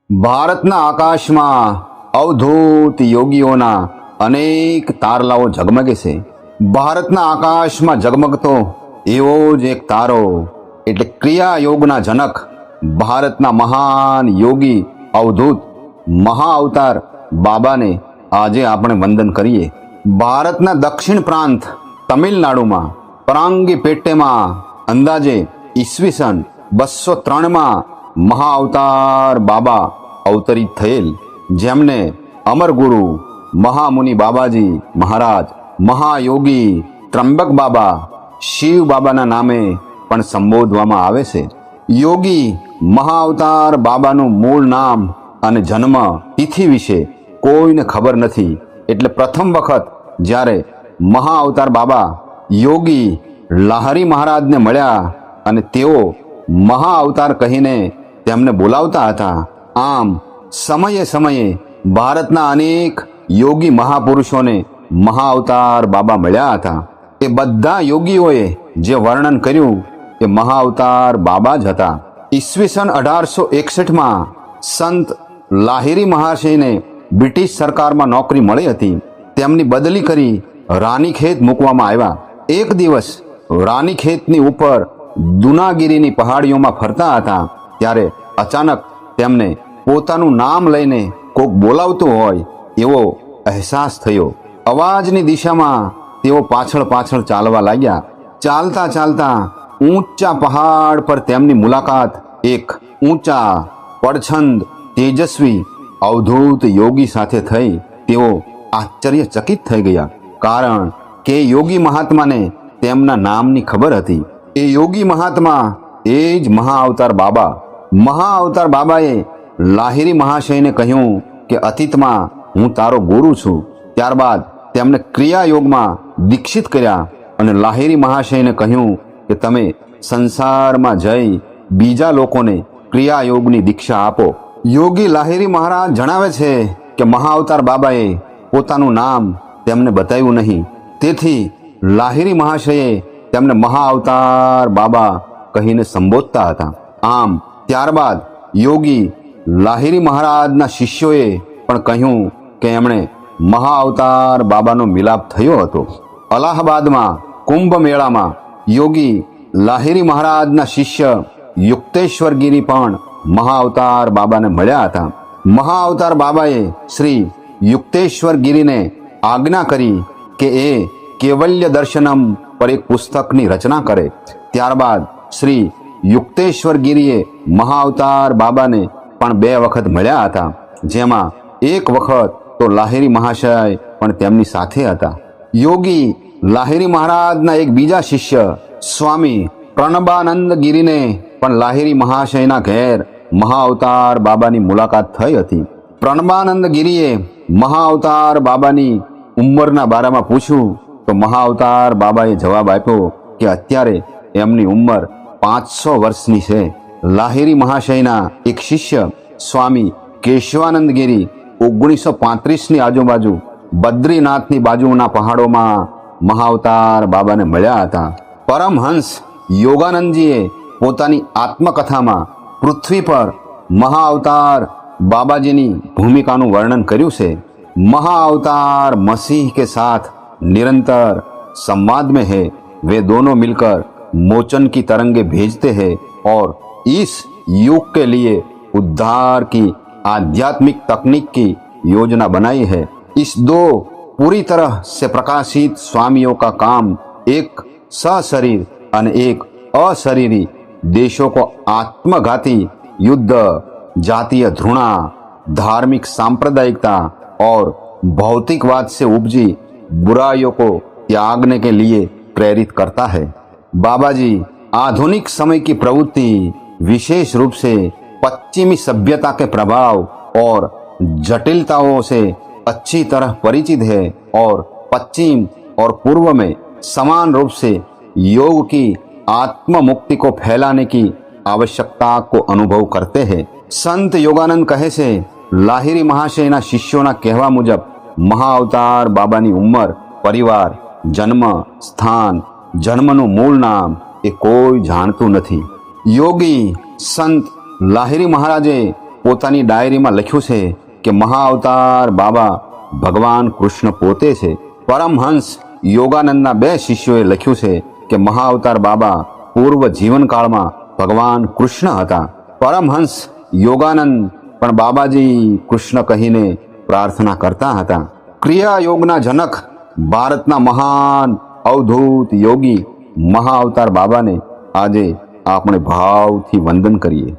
ભારતના આકાશમાં અવધૂત યોગીઓના અનેક તારલાઓ ઝગમગે છે. ભારતના આકાશમાં ઝગમગતો એવો જ એક તારો એટલે ક્રિયા યોગના જનક ભારતના મહાન યોગી અવધૂત મહાઅવતાર બાબાને આજે આપણે વંદન કરીએ. ભારતના દક્ષિણ પ્રાંત તમિલનાડુમાં પરાંગીપેટ્ટેમાં અંદાજે ઈસવીસન 203માં મહાઅવતાર બાબા અવતરિત થયેલ, જેમને અમરગુરુ મહામુનિ બાબાજી મહારાજ, મહાયોગી ત્રંબક બાબા, શિવ બાબાના નામે પણ સંબોધવામાં આવે છે. યોગી મહાઅવતાર બાબાનું મૂળ નામ અને જન્મ તિથિ વિશે કોઈને ખબર નથી. એટલે પ્રથમ વખત જ્યારે મહાઅવતાર બાબા યોગી લાહરી મહારાજને મળ્યા અને તેઓ મહાઅવતાર કહીને તેમને બોલાવતા હતા. આમ સમયે સમયે ભારતના અનેક યોગી મહાપુરુષોને મહાઅવતાર બાબા મળ્યા હતા. એ બધા યોગીઓએ જે વર્ણન કર્યું એ મહાઅવતાર બાબા જ હતા. ઈસવીસન 1861માં સંત લાહિરી મહાશયને બ્રિટિશ સરકારમાં નોકરી મળી હતી. તેમની બદલી કરી રાનીખેત મૂકવામાં આવ્યા. એક દિવસ રાનીખેતની ઉપર દુનાગીરીની પહાડીઓમાં ફરતા હતા ત્યારે અચાનક તેમને પોતાનું નામ લઈને કોક બોલાવતું હોય એવો અહેસાસ થયો. અવાજની દિશામાં તેઓ પાછળ પાછળ ચાલવા લાગ્યા. ચાલતા ચાલતા ઊંચા પહાડ પર તેમની મુલાકાત એક ઊંચા પડછંદ તેજસ્વી અવધૂત યોગી સાથે થઈ. તેઓ આશ્ચર્યચકિત થઈ ગયા, કારણ કે યોગી મહાત્માને તેમના નામની ખબર હતી. એ યોગી મહાત્મા એ જ મહાઅવતાર બાબા. મહાઅવતાર બાબાએ લાહિરી મહાશયને કહ્યું કે અતીતમાં હું તારો ગુરુ છું. ત્યારબાદ તેમને ક્રિયા યોગમાં દીક્ષિત કર્યા અને લાહિરી મહાશયને કહ્યું કે તમે સંસારમાં જઈ બીજા લોકોને ક્રિયા યોગની દીક્ષા આપો. યોગી લાહિરી મહારાજ જણાવે છે કે મહાઅવતાર બાબાએ પોતાનું નામ તેમને બતાવ્યું નહીં. તેથી લાહિરી મહાશયે તેમને મહાઅવતાર બાબા કહીને સંબોધતા હતા. આમ ત્યારબાદ યોગી લાહિરી મહારાજના શિષ્યોએ પણ કહ્યું કે એમણે મહાઅવતાર બાબાનો મિલાપ થયો હતો. અલાહાબાદમાં કુંભ મેળામાં યોગી લાહિરી મહારાજના શિષ્ય યુક્તેશ્વર ગિરી પણ મહાઅવતાર બાબાને મળ્યા હતા. મહાઅવતાર બાબાએ શ્રી યુક્તેશ્વર ગિરીને આજ્ઞા કરી કે એ કેવલ્ય દર્શનમ પર એક પુસ્તકની રચના કરે. ત્યારબાદ શ્રી યુક્તેશ્વર ગિરીએ મહાઅવતાર બાબાને પણ 2 વખત મળ્યા હતા, જેમાં એક વખત તો લાહિરી મહાશય પણ તેમની સાથે હતા. યોગી લાહિરી મહારાજના એક બીજા શિષ્ય સ્વામી પ્રણબાનંદ ગિરીને પણ લાહિરી મહાશયના ઘેર મહાઅવતાર બાબાની મુલાકાત થઈ હતી. પ્રણબાનંદ ગિરીએ મહાઅવતાર બાબાની ઉંમરના બારામાં પૂછ્યું તો મહાઅવતાર બાબાએ જવાબ આપ્યો કે અત્યારે એમની ઉંમર 500 વર્ષની છે. લાહિરી મહાશયના એક શિષ્ય સ્વામી કેશવાનંદ ગિરી 1935ની આજુબાજુ બદ્રીનાથની બાજુના પહાડોમાં મહાઅવતાર બાબાને મળ્યા હતા. પરમહંસ યોગાનંદજીએ પોતાની આત્મકથામાં પૃથ્વી પર મહાઅવતાર બાબાજીની ભૂમિકાનું વર્ણન કર્યું છે. महाअवतार मसीह के साथ निरंतर संवाद में है. वे दोनों मिलकर मोचन की तरंगे भेजते हैं और इस युग के लिए उद्धार की आध्यात्मिक तकनीक की योजना बनाई है. इस 2 पूरी तरह से प्रकाशित स्वामियों का काम एक सशरीर और एक अशरीरी देशों को आत्मघाती युद्ध, जातीय घृणा, धार्मिक सांप्रदायिकता और भौतिकवाद से उपजी बुराइयों को त्यागने के लिए प्रेरित करता है. बाबा जी आधुनिक समय की प्रवृत्ति, विशेष रूप से पश्चिमी सभ्यता के प्रभाव और जटिलताओं से अच्छी तरह परिचित है और पश्चिम और पूर्व में समान रूप से योग की आत्म मुक्ति को फैलाने की आवश्यकता को अनुभव करते हैं. संत योगानंद कहे से लाहिरी મહાશયના શિષ્યોના કહેવા મુજબ મહાઅવતાર બાબાની ઉંમર, પરિવાર, જન્મ સ્થાન, જન્મનું મૂળ નામ એ કોઈ જાણતું નથી. યોગી સંત લાહિરી મહારાજે પોતાની ડાયરીમાં લખ્યું છે કે મહાઅવતાર બાબા ભગવાન કૃષ્ણ પોતે છે. પરમહંસ યોગાનંદના 2 શિષ્યોએ લખ્યું છે કે મહાઅવતાર બાબા પૂર્વ જીવનકાળમાં ભગવાન કૃષ્ણ હતા. પરમહંસ યોગાનંદ પણ બાબાજી કૃષ્ણ કહીને પ્રાર્થના કરતા હતા. ક્રિયા યોગના જનક ભારતના મહાન અવધૂત યોગી મહાઅવતાર બાબાને આજે આપણે ભાવથી વંદન કરીએ.